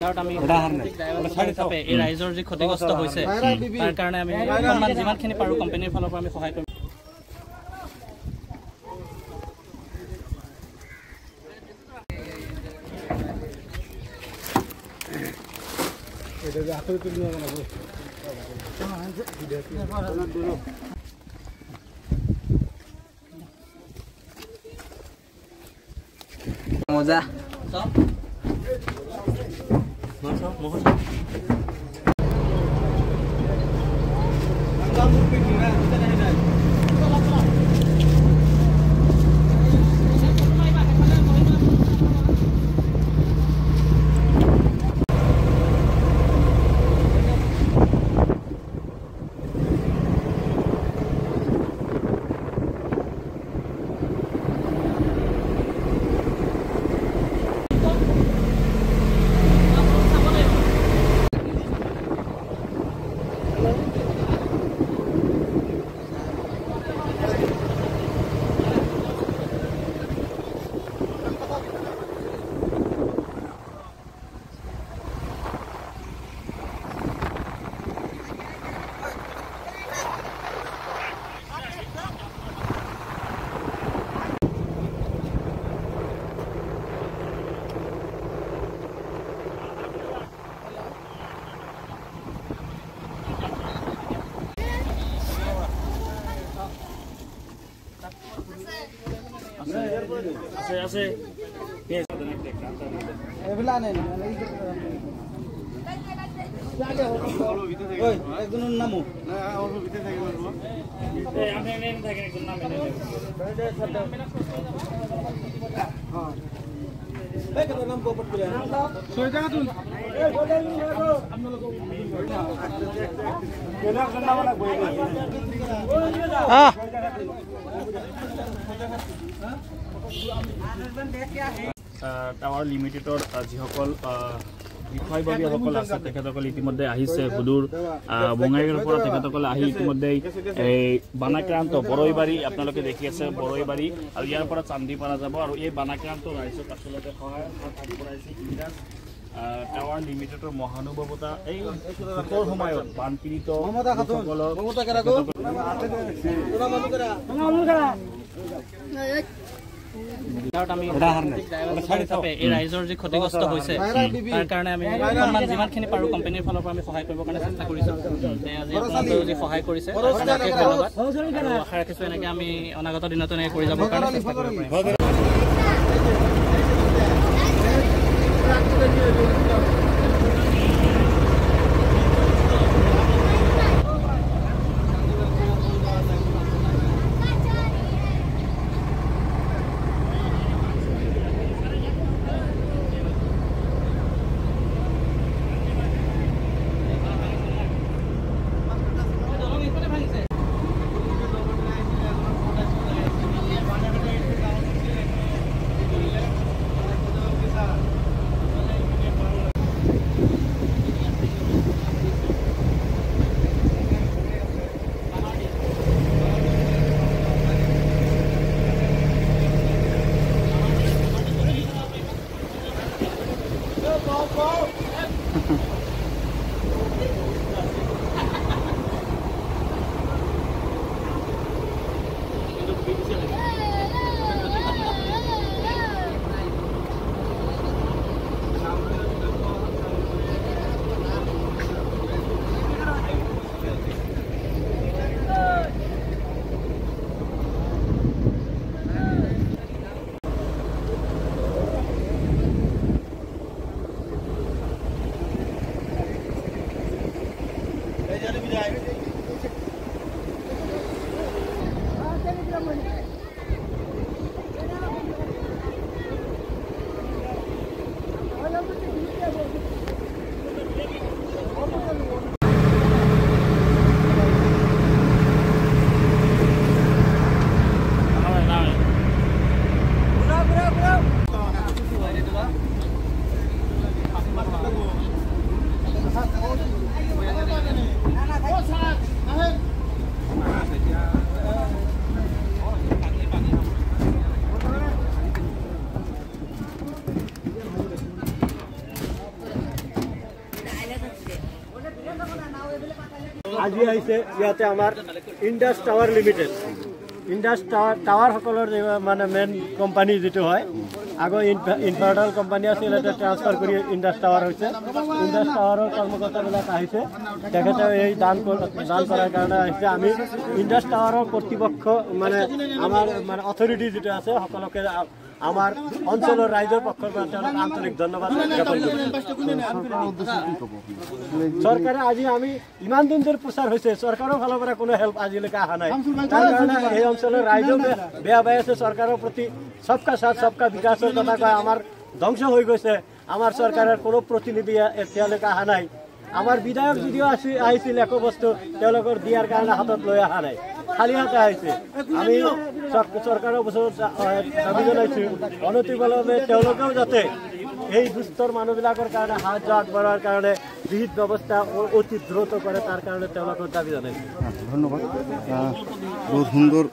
এই ৰাইজৰ যি ক্ষতিগ্ৰস্ত হৈছে তাৰ কাৰণে আমি অকণমান যিমানখিনি পাৰোঁ কোম্পানীৰ ফালৰ পৰা আমি সহায় কৰিম। মজা আছে এবেলা নেই ওই একজন নামো না ওর ভিতরে থেকে বলবো এই আমি নেন থাকে একজন নাম এনে হ্যাঁ এই কত নাম পোপট করে সই জায়গা তুই এই বলে নি গো আপনি লোক কেনা নাম না বই টাৱাৰ লিমিটেডৰ যিসকল বিষয়ববীয়াসকল আছে তেখেতসকল ইতিমধ্যে আহিছে সুদূৰ বঙাইগাঁৱৰ পৰা তেখেতসকলে আহি ইতিমধ্যে এই বানাক্ৰান্ত বৰৈবাৰী আপোনালোকে দেখি আছে বৰৈবাৰী আৰু ইয়াৰ পৰা চান্দিপাৰা যাব আৰু এই বানাক্ৰান্ত ৰাইজক আচলতে সহায়ৰ হাত আগবঢ়াইছে ইংৰাজ টাৱাৰ লিমিটেডৰ মহানুভৱতা এই শোকৰ সময়ত বানপীড়িত এই ৰাইজৰ যি ক্ষতিগ্ৰস্ত হৈছে তাৰ কাৰণে আমি অকণমান যিমানখিনি পাৰোঁ কোম্পানীৰ ফালৰ পৰা আমি সহায় কৰিবৰ কাৰণে চেষ্টা কৰিছোঁ। আজি যি সহায় কৰিছে ধন্যবাদ আৰু আশা ৰাখিছোঁ এনেকৈ আমি অনাগত দিনতো এনেকৈ কৰি যাবৰ কাৰণে চেষ্টা কৰিব পাৰিম। আজি আহিছে ইয়াতে আমাৰ Indus tower limited Indus tower সকলৰ মানে মেইন কোম্পানী যেটো হয় আগৰ ইনভাৰ্টাৰ কোম্পানী আছিল এটা ট্ৰান্সফাৰ কৰি ইণ্ডাছ টাৱাৰ হৈছে ইণ্ডাছ টাৱাৰৰ কৰ্মকৰ্তাবিলাক আহিছে তেখেতে এই দান কৰাৰ কাৰণে আহিছে আমি ইণ্ডাছ টাৱাৰৰ কৰ্তৃপক্ষ মানে আমাৰ মানে অথৰিটি যেটো আছে সকলোকে আমাৰ অঞ্চলৰ ৰাইজৰ পক্ষৰ পৰা তেওঁলোক আন্তৰিক ধন্যবাদ জ্ঞাপন কৰিছোঁ চৰকাৰে আজি আমি ইমান দিন ধৰি প্ৰচাৰ হৈছে চৰকাৰৰ ফালৰ পৰা কোনো হেল্প আজিলৈকে অহা নাই তাৰ কাৰণে এই অঞ্চলৰ ৰাইজেও বেয়া পাই আছে চৰকাৰৰ প্ৰতি সবকা সাথ সবকা বিকাশৰ কথা কয় আমাৰ ধ্বংস হৈ গৈছে আমাৰ চৰকাৰৰ কোনো প্ৰতিনিধি এতিয়ালৈকে অহা নাই আমাৰ বিধায়ক যদিও আহিছিল একো বস্তু তেওঁলোকৰ দিয়াৰ কাৰণে হাতত লৈ অহা নাই খালি হাতে আহিছে আমি চৰকাৰৰ ওচৰত দাবী জনাইছোঁ অনতিবিলম্বে তেওঁলোকেও যাতে এই দুষ্টৰ মানুহবিলাকৰ কাৰণে সাহায্য আগবঢ়াৰ কাৰণে বিহিত ব্যৱস্থা অতি দ্ৰুত কৰে তাৰ কাৰণে তেওঁলোকৰ দাবী জনাইছোঁ ধন্যবাদ বহুত সুন্দৰ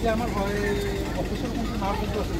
আমাৰ অফিচৰ কোনটো নাম কোনটো আছিল